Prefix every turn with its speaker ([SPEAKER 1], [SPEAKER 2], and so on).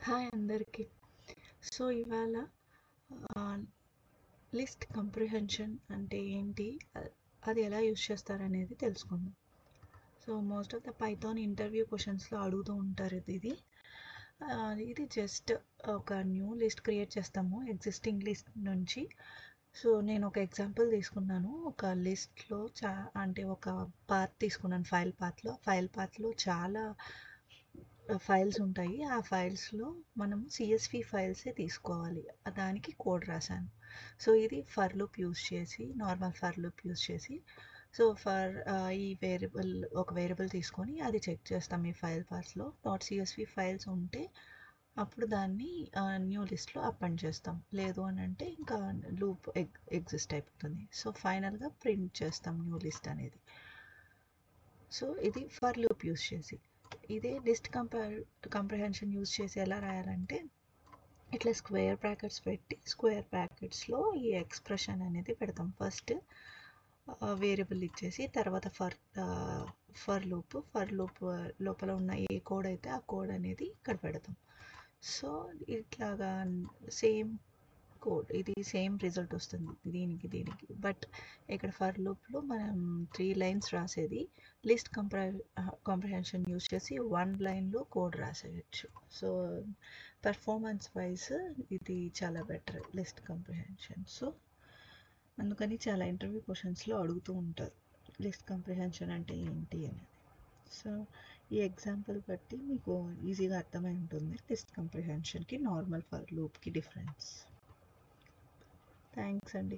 [SPEAKER 1] Hi అందరికీ. So ఇవాళ list comprehension అంటే ఏంటి, అది ఎలా యూజ్ చేస్తారనేది తెలుసుకుందాం. So most of the Python interview క్వశ్చన్స్లో అడుగుతూ ఉంటారు ఇది జస్ట్ ఒక న్యూ లిస్ట్ క్రియేట్ చేస్తాము ఎగ్జిస్టింగ్ లిస్ట్ నుంచి. సో నేను ఒక ఎగ్జాంపుల్ తీసుకున్నాను. ఒక లిస్ట్లో అంటే ఒక పాత్ తీసుకున్నాను. ఫైల్ పాత్లో చాలా ఫైల్స్ ఉంటాయి. ఆ ఫైల్స్లో మనం CSV ఫైల్సే తీసుకోవాలి. దానికి కోడ్ రాశాను. సో ఇది ఫర్ లూప్ యూస్ చేసి, నార్మల్ ఫర్ లూప్ యూస్ చేసి, సో ఈ ఒక వేరియబుల్ తీసుకొని అది చెక్ చేస్తాం. ఈ ఫైల్ పాత్లో .csv ఫైల్స్ ఉంటే అప్పుడు దాన్ని న్యూ లిస్ట్లో అపెండ్ చేస్తాం. లేదు అని అంటే ఇంకా లూప్ ఎగ్జిస్ట్ అయిపోతుంది. సో ఫైనల్గా ప్రింట్ చేస్తాం న్యూ లిస్ట్ అనేది. సో ఇది ఫర్ లూప్ యూస్ చేసి. ఇదే లిస్ట్ కంప్రిహెన్షన్ యూజ్ చేసి ఎలా రాయాలంటే, ఇట్లా స్క్వేర్ బ్రాకెట్స్ పెట్టి స్క్వేర్ బ్రాకెట్స్లో ఈ ఎక్స్ప్రెషన్ అనేది పెడతాం. ఫస్ట్ వేరియబుల్ ఇచ్చేసి తర్వాత ఫర్ లూప్ లోపల ఉన్న ఏ కోడ్ అయితే ఆ కోడ్ అనేది ఇక్కడ పెడతాం. సో ఇట్లాగా సేమ్ కోడ్, ఇది సేమ్ రిజల్ట్ వస్తుంది దీనికి. బట్ ఇక్కడ ఫర్ లూప్లో మనం 3 లైన్స్ రాసేది లిస్ట్ కాంప్రిహెన్షన్ యూజ్ చేసి 1 లైన్లో కోడ్ రాసేయచ్చు. సో పర్ఫార్మెన్స్ వైజ్ ఇది చాలా బెటర్ లిస్ట్ కాంప్రిహెన్షన్. సో అందుకని చాలా ఇంటర్వ్యూ క్వశ్చన్స్లో అడుగుతూ ఉంటారు లిస్ట్ కాంప్రిహెన్షన్ అంటే ఏంటి అనేది. సో ఈ ఎగ్జాంపుల్ బట్టి మీకు ఈజీగా అర్థమై ఉంటుంది లిస్ట్ కాంప్రిహెన్షన్కి నార్మల్ ఫర్ లూప్కి డిఫరెన్స్. థ్యాంక్స్ అండి.